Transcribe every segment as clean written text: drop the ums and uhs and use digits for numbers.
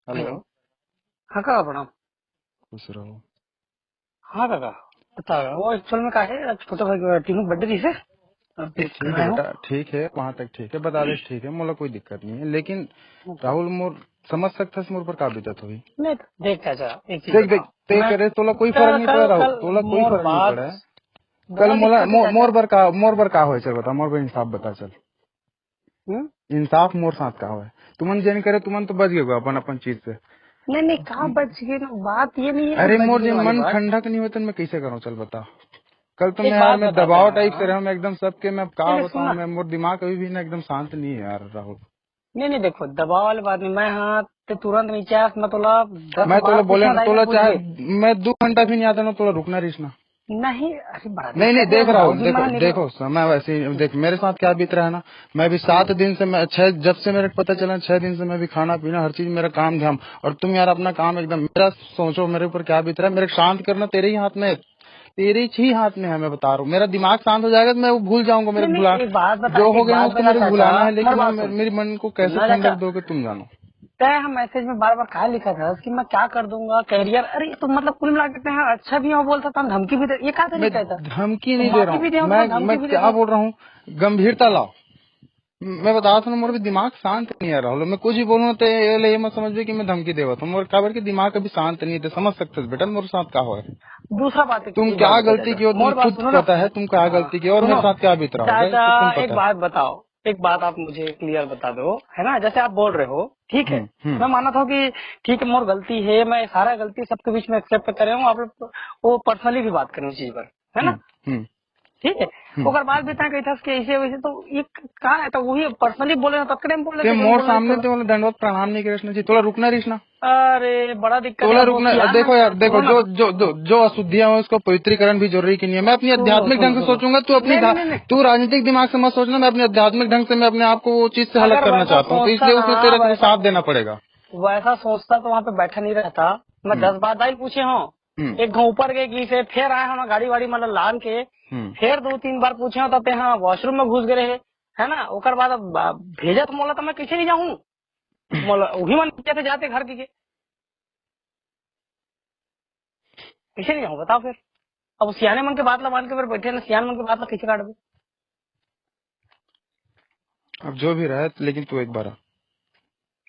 Hello. Hello. हाँ काका प्रणाम। खुश रहो। हाँ काका बताओ, वो एक्चुअल में का है, छोटा भाई टीनू बर्थडे थी से ये विश कर ठीक है रहे हो। बेटा, ठीक है, वहाँ तक ठीक है, बता दे ठीक है, मोला कोई दिक्कत नहीं है, लेकिन राहुल मोर समझ सकता है मोर पर का बीतत हुई। नहीं देख चाचा, एक चीज देख देख, बताओ। ते मैं करे तोला कोई फर्क कल नहीं पड़ा कल राहुल, कल तोला कोई मोर फर्क नहीं बात पड़ा है। कल बड़ा मोला दिक्कत है चाचा। मोर बर का हो चल बता, मोर पर इंसाफ बता चल। हम्म? इंसाफ मोर साथ का हो। तुमन जन करे तुमन तो बच गए अपन अपन चीज से। नहीं नहीं, कहाँ बच गए ना, बात ये नहीं है कि अरे बच मोर गए जिन वाली मन बात। ठंडक नहीं होता मैं कैसे करूँ, चल बता। कल तो एक मैं यार बात मैं बताते दबाव टाइप से हैं। रहा, मैं एकदम सबके, मैं अब नहीं का नहीं बताऊँ, सुनना। मैं मोर दिमाग अभी भी ना एकदम शांत नहीं है यार राहुल। नहीं नहीं देखो, दबाव वाली बात नहीं। मैं हाँ ते तुरंत नीचे आया, मैं तोला 10 मैं बार तोला बोले पूछना ना, था तोला पूछ चाहे के। मैं 2 घंटा भी नहीं आता ना, तोला रुकना रहीस ना। नहीं अरे बड़ा नहीं नहीं, दिक्कत है, देख अब राहुल राहुल, जी देखो मना नहीं देखो समय वैसे ही देख, मेरे साथ क्या बीत रहा है ना। मैं भी 7 दिन से, मैं 6, जब से मेरे को पता चला 6 दिन से मैं भी खाना पीना हर चीज मेरा काम धाम, और तुम यार अपना काम एकदम, मेरा सोचो मेरे ऊपर क्या बीत रहा है, मेरे शांत करना तेरे ही हाथ में है, तेरे ही हाथ में है, मैं बता रहा हूँ। मेरा दिमाग शांत हो जाएगा तो मैं वो भूल जाऊंगा, मेरे नहीं को नहीं, भुला, जो हो एक गया ना बात उसको बता मेरे को चाचा। भुलाना है, मोर लेकिन अब बात सुन। मेरी मन को कैसे सुनना चाचा, ठंडक दोगे तुम जानो। तय हम मैसेज में बार बार कहा लिखा था कि मैं क्या कर दूंगा कैरियर। अरे तो मतलब कुल मिला के हैं, अच्छा भी हो बोल सकता हूँ, धमकी भी दे, ये क्या मैं तरीका था। धमकी तो नहीं दे रहा माफी हूँ, भी दे तो मैं धमकी भी दे क्या दो। बोल रहा हूँ, गंभीरता लाओ। मैं बता रहा था ना, मेरा भी दिमाग शांत नहीं है राहुल, मैं कुछ भी बोलूँ तो ये मत समझ कि मैं धमकी देवा तुम, और काबर के दिमाग अभी शांत नहीं है, समझ सकते हो बेटा मेरे साथ क्या हो है। दूसरा बात, तुम एक बात क्या बताओ गलती चाचा, की हो तुम मोर बात खुद सुनो ना। पता है, तुम क्या हाँ गलती की हो और मेरे सुनो साथ क्या बीत रहा होगा, चाचा, तो तुम एक पता है। बात बताओ। एक बात आप मुझे क्लियर बता दो, है ना, जैसे आप बोल रहे हो ठीक है। हम्म। मैं मानता हूँ कि ठीक है मोर गलती है, मैं सारा गलती सबके बीच में एक्सेप्ट कर रहा हूँ। आप लोग वो पर्सनली भी बात करें उस चीज पर, है ना। हम्म। हम्म। ठीक है। हम्म। ओकर बाद भी ता कही था कि ऐसे वैसे, तो ये कहा है, तो वही पर्सनली बोले ना, तत्कड़े में बोल ते लेते जो मोर बोलना है सामने थोड़ा। ते बोले दंडवत प्रणाम नहीं करे चाहिए, थोड़ा रुकना रहीस ना। अरे बड़ा दिक्कत है, तोला अब वो रुकना, सियान में। देखो यार देखो, सुनो ना, जो अशुद्धियां हैं उसको पवित्रीकरण भी जरूरी की नहीं है। मैं अपनी सुनो आध्यात्मिक सुनो ढंग से सुनो। सोचूंगा, तू अपनी नहीं नहीं नहीं नहीं, तू राजनीतिक दिमाग से मत सोचना, मैं अपने आध्यात्मिक ढंग से मैं अपने आप को वो चीज से अलग अगर करना वैसा चाहता हूँ, तो सोचता इसलिए ना, उसमें तेरा को वैसा साथ देना पड़ेगा। वैसा सोचता तो वहाँ पे बैठा नहीं रहता। मैं हम्म। 10 बार दाई पूछे हूँ। हम्म। एक घाव ऊपर गए की से फिर आए हम गाड़ी वाड़ी मतलब लान के। हम्म। फिर 2-3 बार पूछे हूँ, तब ते हाँ वॉशरूम में घुस गए है ना। ओकर बाद अब भेजा तो मोला, तो मैं कैसे नहीं जाऊँ। मोला वही मन कहते जाते घर के कैसे नहीं जाऊँ बताओ फिर। अब सियाने मन के बात ला मान के फिर बैठे ना, सियाने मन के बात ला कैसे काट दे। अब जो भी रहे, लेकिन तू एक बार आ।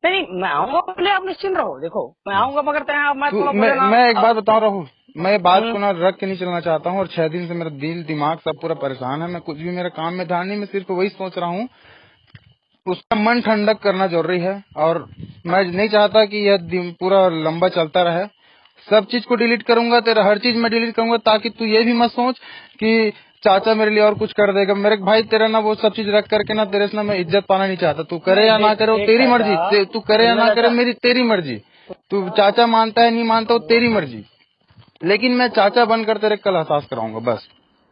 नहीं मैं आऊंगा, पहले आप निश्चिंत रहो। देखो मैं बस आऊंगा, मगर तय मैं तू, थोड़ा बोले ना। मैं एक बात बता रहा हूँ, मैं ये बात हम्म, को ना रख के नहीं चलना चाहता हूँ, और 6 दिन से मेरा दिल दिमाग सब पूरा परेशान है, मैं कुछ भी मेरे काम में ध्यान नहीं, मैं सिर्फ वही सोच रहा हूँ, उसका मन ठंडक करना जरूरी है, और मैं नहीं चाहता कि यह पूरा लंबा चलता रहे। सब चीज को डिलीट करूंगा, तेरा हर चीज मैं डिलीट करूंगा, ताकि तू ये भी मत सोच कि चाचा मेरे लिए और कुछ कर देगा। मेरे भाई तेरा ना वो सब चीज रख करके ना, तेरे से ना मैं इज्जत पाना नहीं चाहता। तू करे नहीं या ना देख करे वो देख तेरी चाचा, मर्जी, तू करे या सुनना ना करे चाचा। मेरी तेरी मर्जी। तू चाचा मानता है नहीं मानता वो तेरी मर्जी, लेकिन मैं चाचा बनकर तेरे कल एहसास कराऊंगा बस।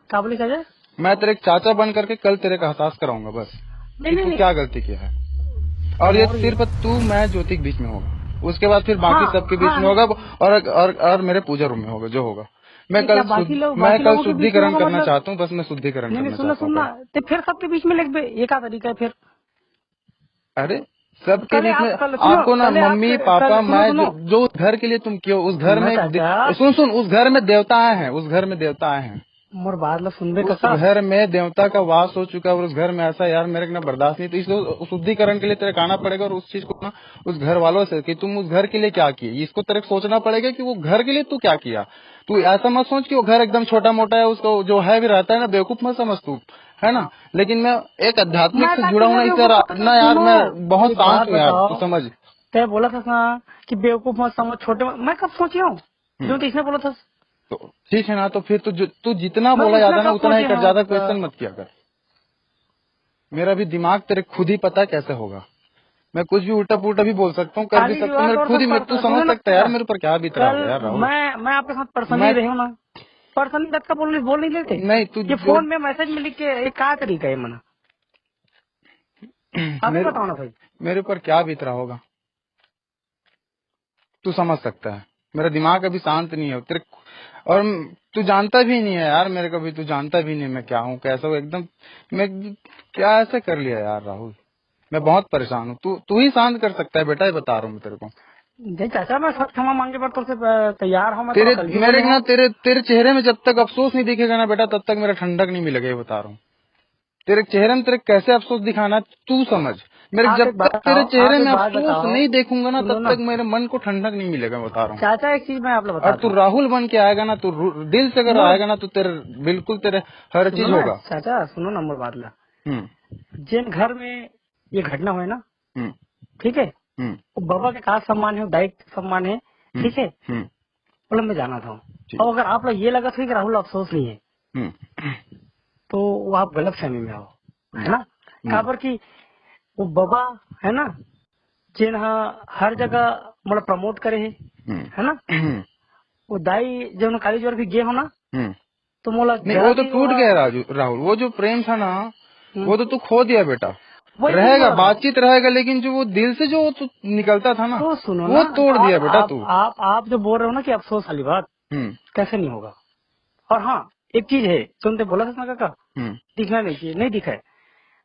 क्या बोले चाचा। मैं तेरे चाचा बन करके कल तेरे का एहसास कराऊंगा बस, नहीं कि नहीं तू नहीं, क्या गलती किया है। और ये मोर ये। सिर्फ तू मैं ज्योति के बीच में होगा, उसके बाद फिर बाकी हाँ सबके बीच हाँ में होगा, और मेरे पूजा रूम में होगा जो होगा। नहीं, क्या मैं बाकी कल लोगों के बीच में शुद्धिकरण होगा करना मतलब। चाहता हूँ, बस मैं शुद्धिकरण नहीं नहीं, करना सुनना चाहता हूँ सुनना, कल। तो फिर सबके बीच में लिख दे, ये क्या तरीका है फिर। अरे सबके कल बीच में आप कल सुनो, आपको ना, कल आप मम्मी कल पापा सुनो मैं, सुनो। जो उस घर के लिए तुम क्यों, उस घर सुनना में चाचा, सुन सुन, उस घर में देवता आए हैं, उस घर में देवता आए हैं, मोर बात ला सुनबे उस काका। घर में देवता का वास हो चुका है, और उस घर में ऐसा यार मेरे को ना बर्दाश्त नहीं, तो इसलिए शुद्धिकरण के लिए तेरे आना पड़ेगा, और उस चीज को ना उस घर वालों से कि तुम उस घर के लिए क्या किए, इसको तेरे को सोचना पड़ेगा कि वो घर के लिए तू क्या किया। तू ऐसा मत सोच कि वो घर एकदम छोटा मोटा है, उसको जो है भी रहता है ना, बेवकूफ मत समझ तू, है ना। लेकिन मैं एक आध्यात्मिक मैं से क्या जुड़ा हूँ तुमने ना, बेवकूफ ना यार सुनो, मैं बहुत एक शांत बात हूँ यार, तू बताओ। समझ। तय बोला था ना कि बेवकूफ मत समझ, छोटे मैं कब सोची हूँ। जो तो इसने बोला था। तो ठीक है ना, तो फिर तू जितना मैं बोला उसने जाता ना कब उतना ही सोची कर, हूँ ज्यादा काका। क्वेश्चन मत किया कर। मेरा भी दिमाग तेरे खुद ही पता है कैसे होगा, मैं कुछ भी उल्टा पुल्टा भी बोल सकता हूँ, कर भी खाली सकता हूँ, दीवार मेरे तोड़ खुद ही सब तू समझ सुनो ना सकता है यार काका। मेरे ऊपर क्या बीत रहा कल होगा यार राहुल। मैं आपके साथ पर्सनली मैं रही हूँ ना। पर्सनली तक का बोल नहीं लेते। नहीं, तू ये जो फोन में मैसेज में लिख के, ये क्या तरीका है मना। आप ही मेरे बताओ ना भाई। मेरे ऊपर क्या बीत रहा होगा, तू समझ सकता है। मेरा दिमाग अभी शांत नहीं है तेरे, और तू जानता भी नहीं है यार मेरे को भी, तू जानता भी नहीं मैं क्या हूँ कैसा हूँ एकदम। मैं क्या ऐसे कर लिया यार राहुल, मैं बहुत परेशान हूँ, तू तू ही शांत कर सकता है बेटा, ये बता रहा हूँ मैं तेरे को। नहीं चाचा, मैं सब क्षमा मांगे पर तुमसे तैयार हूँ। मैं तेरे थोड़ा गलती मेरे हो गई ना है। तेरे चेहरे में जब तक अफसोस नहीं दिखेगा ना बेटा, तब तक मेरा ठंडक नहीं मिलेगा, ये बता रहा हूँ। तेरे चेहरे में तेरे कैसे अफसोस दिखाना तू समझ। मेरे आप जब एक तक बात तेरे बताओ, आप चेहरे एक में बात अफसोस बताओ, नहीं देखूंगा ना, सुनो तब ना तक मेरे मन को ठंडक नहीं मिलेगा, बता रहा हूँ। चाचा, एक चीज मैं आप लोग और बताता तू हूँ। राहुल बन के आएगा ना, तू दिल से अगर मोर आएगा ना, तो तेरे बिल्कुल तेरे हर सुनो चीज ना होगा। चाचा, सुनो ना मोर बात ला। हम्म जिन घर में ये घटना हुई ना, हम्म ठीक है, हम्म वो बाबा के खास सम्मान है, दाई का सम्मान है, हम्म ठीक है, हम्म मतलब मैं जाना था। ठीक। और अगर आप लोग ये लगा था कि राहुल अफसोस नहीं है, हम्म तो वो आप गलत फहमी में आओ, हम्म है ना। कहाँ पर कि वो बाबा है ना, जिन हर जगह मतलब प्रमोट करे है ना। हम्म वो दाई जब काली ज्वर भी गे हो ना, हम्म। तो मोला नहीं, जरा वो तो भी टूट गया राहुल, वो जो प्रेम था ना, हम्म, वो तो तू खो दिया बेटा। वही चीज रहेगा, बोल रहा हूँ। बातचीत रहेगा, लेकिन जो वो दिल से जो तू निकलता था ना, तो सुनो ना, वो तोड़ आप दिया बेटा आप तू। आप आप जो बोल रहे हो ना कि अफसोस वाली बात, हम्म कैसे नहीं होगा। और हाँ, एक चीज है, तुमने बोला था ना काका, हम्म दिखना नहीं चाहिए, नहीं दिखा है।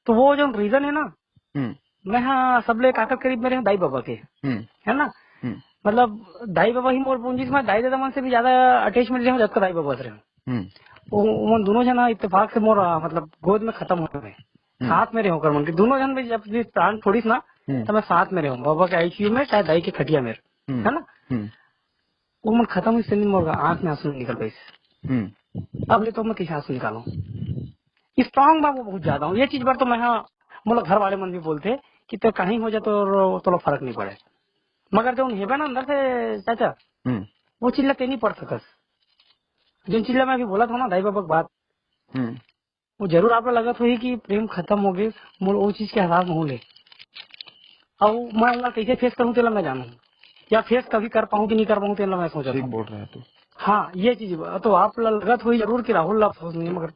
तो वो जो रीजन है ना, हम्म मैं सब ले काका करीब मेरे हैं दाई बाबा के, हम्म है ना। हम्म मतलब दाई बाबा ही मोर पूंजी, मैं दाई दादा मन से भी ज्यादा अटैचमेंट रहे जब तक दाई बाबा से रहे। हम्म वो दोनों जना इत्तेफाक से मोर मतलब गोद में खत्म हो गए, हम्म साथ में रहे होकर मन के दोनों जन में, जब भी प्राण छोड़ीस ना, हम्म तो मैं साथ में रहूँ, बाबा के आईसीयू में चाहे दाई के खटिया में, हम्म है ना। हम्म वो मन खत्म हुई से मोर आंख में आंसू निकल गई। अब ले तो मैं किसी आंसू निकालू, स्ट्रांग बा वो बहुत ज्यादा हूँ। ये चीज बार तो मैं मतलब घर वाले मन भी बोलते कि तो कहीं हो जाए तो फर्क नहीं पड़े, मगर जो हेबे ना अंदर से चाचा, हम्म वो चिल्ला नहीं पड़ सकस। जो चिल्ला मैं अभी बोला था ना दाई बाबा की बात, हम्म वो जरूर आप लोग लगत हुई कि प्रेम खत्म हो गई, मोर वो चीज के एहसास हो ले। अब मैं उनका कैसे फेस करूँ तेला मैं जानू, या फेस कभी कर पाऊँ कि नहीं कर पाऊँ तेला मैं सोचा ठीक था। बोल रहा है तू। हाँ, ये चीज तो आप लोग लगत हुई जरूर कि राहुल अफसोस नहीं है, मगर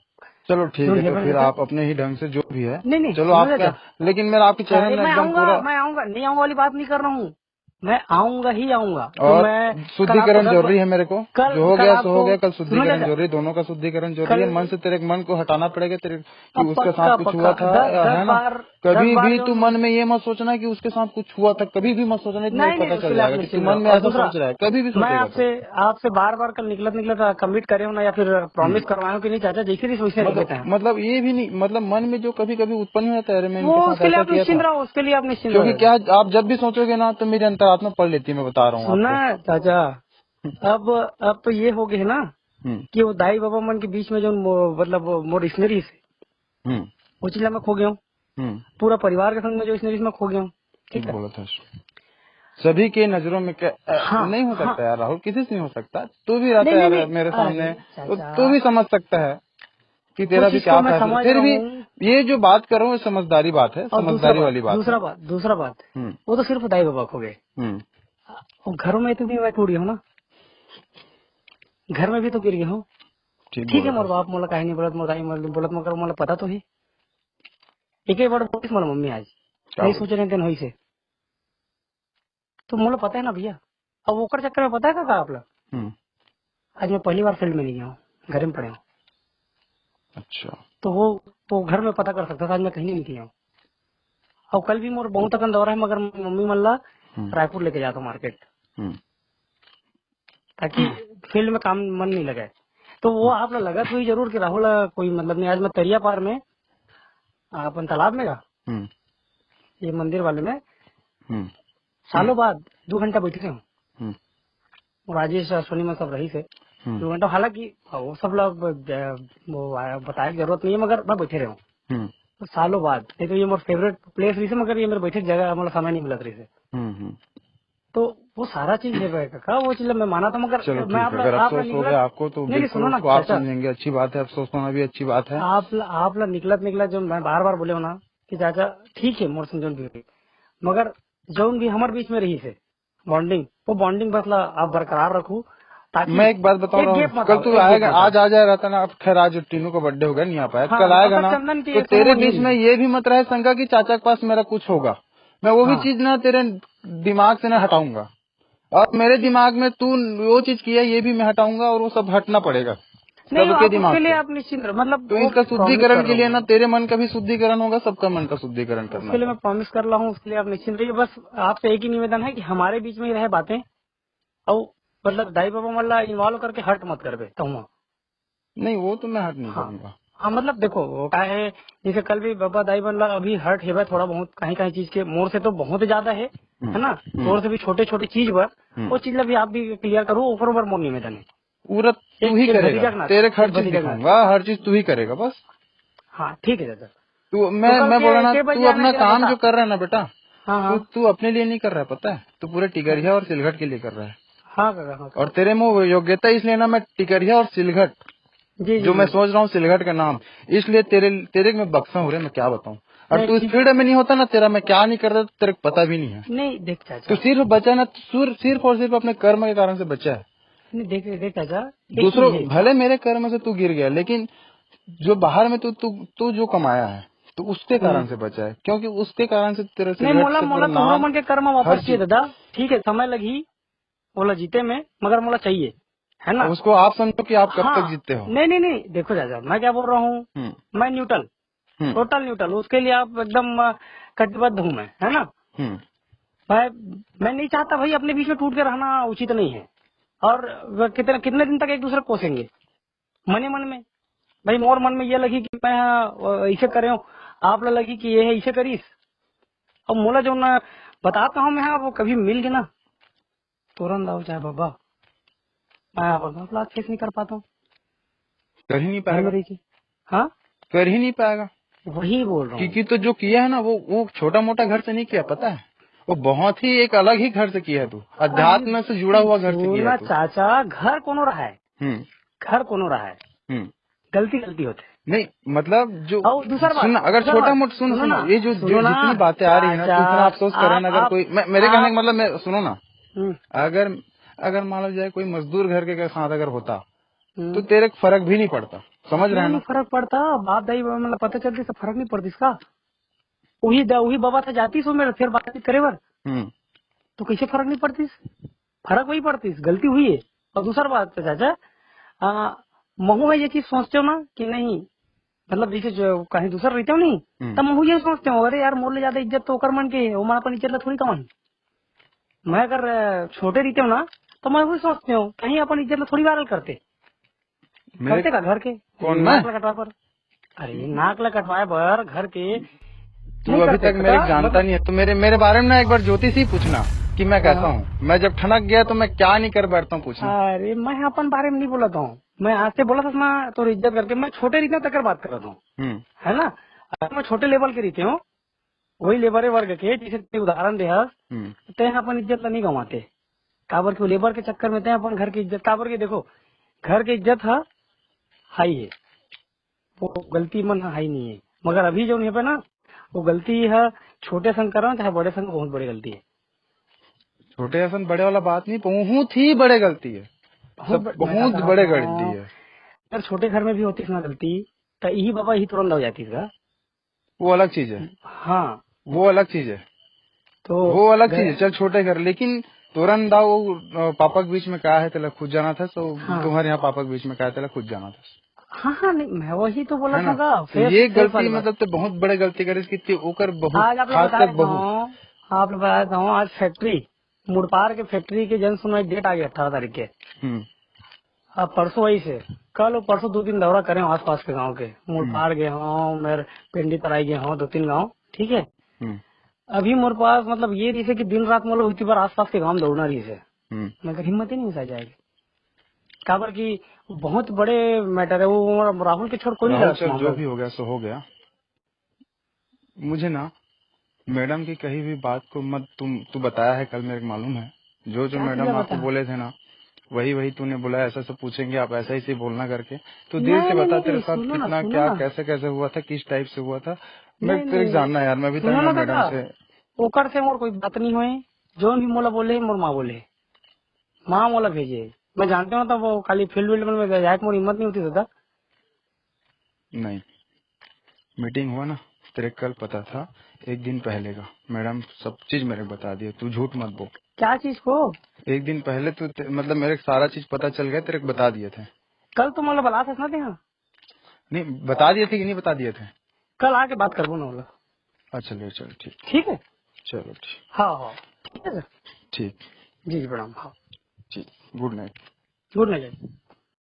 चलो ठीक जो है, तो हेबे फिर ना, आप अपने ही ढंग से जो भी है, नहीं नहीं चलो सुनो आपका। चाचा, लेकिन मेरा आपके चेहरे अरे में मैं एकदम आऊंगा, पूरा। मैं आऊंगा, नहीं आऊंगा वाली बात नहीं कर रहा हूँ, मैं आऊंगा ही आऊंगा। तो और मैं कल आपको शुद्धिकरण जरूरी है मेरे को, जो हो कल गया सो हो आपको गया, कल सुनो शुद्धिकरण चाचा, जरूरी है, दोनों का शुद्धिकरण जरूरी कल है। मन से तेरे मन को हटाना पड़ेगा तेरे, कि अब उसके साथ पक्का कुछ पक्का हुआ था, दस है ना। दस कभी बार भी जो तू मन में ये मत सोचना कि उसके साथ कुछ हुआ था, कभी भी मत सोचना, नहीं तो मेरे नहीं को नहीं, पता उसके चल लिए आप जाएगा कि तू निश्चिंत मन रहो। में और ऐसा दूसरा, सोच रहा है, कभी भी मैं सोचेगा तो। आपसे बार बार कल निकलत कमिट करे हो ना, या फिर प्रॉमिस हम्म। करवाए हो कि नहीं चाचा, जैसे भी सोचने रह लेते हैं। मतलब ये भी नहीं, मतलब मन में जो कभी कभी उत्पन्न होता है, अरे मैं वो इनके साथ उसके लिए ऐसा आप किया निश्चिंत था। रहो, उसके लिए आप निश्चिंत क्योंकि रहो। क्या, आप जब भी सोचोगे ना, तो मेरी अंतरात्मा पढ़ लेती है, मैं बता रहा हूँ सुनना आपको। चाचा, अब तो ये हो गए ना हम्म कि वो दाई बाबा मन के बीच में जो मतलब मोर स्टनरी से हम्म वो चीज मैं खो गया हूँ, हम्म पूरा परिवार के संग में जो स्टनरी में खो गया हूँ, ठीक ठीक है। बोला था। सभी के नजरों में क्या हाँ नहीं हो हाँ, सकता यार राहुल, किसी से नहीं हो सकता। तू भी नहीं रहता नहीं है यार नहीं, मेरे अरे सामने, तो तू चाचा, भी समझ सकता है कि वो तेरा भी चीज क्या को मैं फैसला। समझ फिर रहा भी हूँ। ये जो बात कर रहा हूँ, ये समझदारी बात है, और समझदारी वाली बात है। दूसरा बात, हम्म वो तो सिर्फ दाई बाबा खो गए, हम्म और घरों में तो भी मैं टूट गया हूँ ना, घर में भी तो गिर गया हूँ। ठीक ठीक है, बोला मोर था। बाप मोला कहीं नहीं बोलत, मोर दाई बोलत, मगर मोला पता तो है। एक ही बार बोलिस मोला मम्मी आज क्या नहीं बोली? सोच रहे दिन हुई से, तो मोला पता है ना भैया। अब ओकर चक्कर में पता है का आप लोग, हम्म। आज मैं पहली बार फील्ड में नहीं गया हूँ, घर में पड़े हूँ। अच्छा। तो वो घर में पता कर सकता था, आज मैं कहीं नहीं गया हूँ। और कल भी मोर बहुत अकन दौरा है, मगर मम्मी मन ला हम्म रायपुर लेके जाता हूँ मार्केट, हम्म ताकि फील्ड में काम मन नहीं लगे। तो वो आप लोग लगत हुई जरूर कि राहुल कोई मतलब नहीं। आज मैं तरिया पार में अपन तालाब में का हम्म ये मंदिर वाले में हम्म सालों बाद 2 घंटा बैठे हूँ, हम्म और राजेश सोनी में सब रही थे हम्म 2 घंटा। हालांकि वो सब लोग वो बताए की जरूरत नहीं है, मगर मैं बैठे रहा हूँ। हम्म तो सालों बाद, नहीं तो ये मेरे फेवरेट प्लेस रही से, मगर ये मेरे बैठे जगह मतलब समय नहीं मिलत रही से। हम्म। तो वो सारा चीज है का वो चीज मैं माना था, मगर चलो मैं ठीक है, अगर आप लोग अफसोस हो निकलत, गया आपको तो नहीं नहीं बिल्कुल सुनो ना उसको आप चाचा, समझेंगे, अच्छी बात है, अफसोस होना भी अच्छी बात है। आप लोग निकलत जो मैं बार बार बोले हो ना कि चाचा ठीक है मोर समझौन भी, मगर जौन भी हमारे बीच में रही से बॉन्डिंग, वो बॉन्डिंग बस आप बरकरार रखू, ताकि मैं एक बात बताऊं एक राहुल, गेप मत कल आओ, तू एक गेप आएगा, मत आओ। आज आ जाए रहता ना, अब खैर आज टीनू का बर्थडे हो गया, नहीं आ पाया, हाँ, कल आएगा अगर ना, चंदन तो सुनो तेरे वो बीच में नील, ये भी मत रहे शंका कि चाचा के पास मेरा कुछ होगा। मैं वो भी हाँ चीज ना तेरे दिमाग से ना हटाऊंगा, और मेरे दिमाग में तू वो चीज की है ये भी मैं हटाऊंगा, और वो सब हटना पड़ेगा। नहीं, सबके आप दिमाग उसके लिए से। आप निश्चिंत रहो, मतलब तो वो इसका promise शुद्धिकरण कर के रहा लिए हूँ ना तेरे मन का भी शुद्धिकरण होगा, सबका मन का शुद्धिकरण करना उसके लिए था। मैं प्रॉमिस कर रहा हूँ, उसके लिए आप निश्चिंत रहिए। बस आपसे एक ही निवेदन है कि हमारे बीच में ही रहे बातें, और मतलब दाई बाबा मतलब इन्वॉल्व करके हर्ट मत कर बे तो। नहीं वो तो मैं हट नहीं हाँ करूंगा। हाँ, मतलब देखो वो क्या है, जैसे कल भी बाबा दाई मतलब अभी हर्ट है थोड़ा बहुत, कहीं कहीं चीज के मोड़ से तो बहुत ज्यादा है ना, मोड़ से भी छोटे छोटे चीज पर वो चीज भी आप भी क्लियर करो, ऊपर ऊपर मोड़ निवेदन है। पूरा तू ही एक करेगा, भतीजा के नाते, तेरे हर एक चीज भतीजा के नाते। दिखाऊंगा, हर चीज तू ही करेगा बस। हाँ ठीक है दादा। तू तो कल मैं बोल रहा के ना, के तू बजे आना अपना तेरा काम बेटा? जो कर रहा है ना बेटा, हाँ तू हाँ तू अपने लिए नहीं कर रहा है, पता है, तू पूरे टिकरिया और सिलघट के लिए कर रहा है। हाँ काका, हाँ और काका। तेरे में वो योग्यता इसलिए ना, मैं टिकरिया और सिलघट जी जी जो मैं जी। सोच रहा हूँ सिलघट का नाम, इसलिए तेरे तेरे में बक्सा हो रहे, मैं क्या बताऊँ। और नहीं तू इस ठीक, फील्ड में नहीं होता ना, तेरा मैं क्या नहीं कर रहा तेरे को पता भी नहीं है। नहीं देख तू चाचा, सिर्फ बचा ना, तू सिर्फ और सिर्फ अपने कर्म के कारण से बचा है। नहीं देख देख चाचा, एक दूसरों चीज है। भले मेरे कर्म से तू गिर गया, लेकिन जो बाहर में तू तू तू जो कमाया है तो उसके कारण से बचा है, क्योंकि उसके कारण से तेरा नहीं सिलघट मोला से मोला पूरा तुम्हारा नाम, मन के कर्म हर वापस चाहिए चीज। दादा, ठीक है समय लगी, मोला जीते में, मगर मोला चाहिए, है अब ना। उसको आप समझो कि आप कब तक हाँ जीतते हो। नहीं नहीं नहीं, देखो चाचा मैं क्या बोल रहा हूँ, हम्म मैं न्यूट्रल, हम्म टोटल न्यूट्रल, उसके लिए आप एकदम कटिबद्ध हूँ मैं, है ना। हम्म मैं मैं नहीं चाहता भाई अपने बीच में टूट के रहना उचित नहीं है, और कितने कितने दिन तक एक दूसरे को कोसेंगे मने मन में। भाई मोर मन में ये लगी कि मैं ऐसे करे हूँ, आप लोग लगी कि ये है ऐसे करीस, और मोला जो ना बताता हूँ मैं, हाँ, वो कभी मिल गए ना तुरंत आओ चाहे बाबा, मैं आप फेस नहीं कर पाता हूँ कर ही नहीं घर में पाएगा, रह के। हाँ कर ही नहीं पाएगा। वही बोल रहा हूँ। क्योंकि तो जो किया है ना, वो छोटा मोटा घर से नहीं किया, पता है, वो बहुत ही एक अलग ही घर से किया है, तू अरे अध्यात्म से जुड़ा हुआ घर से किया है सुना तू। चाचा, घर कोनो रहा है, हम्म घर कोनो रहा है, हम्म गलती गलती होते। नहीं मतलब जो, और सुन अगर दूसरा छोटा बात मोटा, सुनो सुनो सुनो, ना, ये जो सुनो ना जितनी बातें आ रही है ना, चाचा, तू इतना अफसोस कर रहा है ना, अगर आप कोई मेरे कहने आप का मतलब, मैं सुनो ना, हम्म, अगर अगर मान लो जाए कोई मजदूर घर के साथ अगर होता तो हम्म, तेरे को फर्क भी नहीं पड़ता, समझ रहे क्यों हैं नहीं ना। फर्क पड़ता, बाप दाई मतलब पता चलती सब फर्क नहीं पड़ती इसका। वही बाबा था जाती सो मेरे फिर बातचीत करे बर, हम्म तो कैसे फर्क नहीं पड़ती, फर्क वही पड़ती, गलती हुई है। और दूसरा बात तो चाचा, महू में ये चीज सोचते हो ना कि नहीं, मतलब जैसे जो कहीं दूसरा रहते हो नहीं, हम्म तब महू ये सोचते हो अरे यार मोर ले ज्यादा इज्जत तो ओकर मन के है, वो मन अपन इज्जत ला थोड़ी कमान। मैं अगर छोटे रहते हो ना, तो मैं वही सोचते हो कहीं अपन इज्जत ला थोड़ी वायरल करते, मेरे करते का घर के कौन मैं, नाक ला कटवा पर, अरे नाक ला कटवाए पर घर के तू नहीं अभी करते तक मेरे को का जानता मतलब। नहीं है, तो मेरे मेरे बारे में ना एक बार ज्योतिष ही पूछना कि मैं कैसा हाँ, हूँ। मैं जब ठनक गया तो मैं क्या नहीं कर बैठता हूँ, पूछना। अरे मैं अपन बारे में नहीं बोला था, मैं आज से बोला था मैं तो इज्जत करके, मैं छोटे रहते तक बात कर रहा हूँ, हम्म है ना। अगर मैं छोटे लेवल के रहते हूँ, वही लेबर वर्ग के, जैसे ते उदाहरण दे हम्म ते अपन इज्जत ला नहीं गंवाते, काबर के लेबर के चक्कर में ते अपन घर की इज्जत, काबर के देखो घर की इज्जत है हाई है, वो गलती मन हाई नहीं है, मगर अभी जो नहीं पे ना, वो गलती है छोटे संग कर रहा हूँ चाहे बड़े संग, बहुत बड़ी गलती है। छोटे ऐसा बड़े वाला बात नहीं, बहुत ही बड़े गलती है, सब मैं क्या बहुत कह बड़े रहा गलती हूँ, है। अगर छोटे घर में भी होती ना गलती, तो यही बाबा यही तुरंत हो जाती है। वो अलग चीज है, हाँ वो अलग चीज है, तो वो अलग चीज है, चल छोटे घर, लेकिन तुरंत दाव पापा के बीच में क्या है, तेला खुद जाना था, तो हाँ तुम्हारे यहाँ पापा के बीच में क्या है, तेला खुद जाना था, हाँ हाँ, नहीं मैं वही तो बोला है ना। था, तो फेस ये फेस गलती वाली बात। मतलब तो बहुत बड़े गलती करे इसकी ओकर बहू, आज आप लोग खास बता कर देता बहू। हूँ, आप लोग बता देता हूँ, आज फैक्ट्री मुड़पार के फैक्ट्री के जन सुनवाई डेट आ गई 18 तारीख के। हम्म अब परसों वही से, कल और परसों 2 दिन दौरा करे आस पास के गांव के, हम्म मुड़पार गए हूँ, मेरे पिंडी तराई गए हूँ, 2-3 गाँव, ठीक है। हम्म अभी मोर पास मतलब ये रही से कि दिन रात मतलब उतनी बार आस पास के गाँव में दौड़ना रही से, हम्म मगर हिम्मत ही नहीं सह जाएगी, काबर की बहुत बड़े मैटर है वो, राहुल के छोड़ कोई नहीं राहुल लड़ा चल जो मामला। भी हो गया सो हो गया। मुझे ना मैडम की कही हुई बात को मत, तू बताया है कल, मेरे को मालूम है, जो जो क्या चीज मैडम आपको बता, बोले थे ना, वही वही तूने बोला, ऐसा सब पूछेंगे आप, ऐसा ही से बोलना करके। तो दिल नहीं से नहीं बता, तेरे नहीं, साथ कितना सुनो क्या ना, कैसे कैसे हुआ था, किस टाइप से हुआ था, मैं नहीं तेरे को नहीं जानना है यार, मैं भी तक सुनो ना ना मैडम दादा, से। ओकर से मोर कोई बात नहीं हुई, जो भी मोला बोले मोर माँ बोले, माँ मोला भेजे, मैं जानते हूँ तो वो खाली फील्ड वील्ड में जाए मोर हिम्मत नहीं होती दादा। नहीं, मीटिंग हुआ ना, तेरे को कल पता था, एक दिन पहले का, मैडम सब चीज मेरे को बता दिया, तू झूठ मत बोल। क्या चीज को, एक दिन पहले मतलब मेरे को सारा चीज पता चल गया, तेरे को बता दिए थे। कल तो मतलब बला था ना, नहीं बता दिए थे कि नहीं बता दिए थे? कल आके बात करबो ना बोला। अच्छा चलो ठीक। ठीक है, चलो ठीक। हाँ हाँ ठीक है सर। ठीक जी प्रणाम। हाँ ठीक, गुड नाइट। Good night.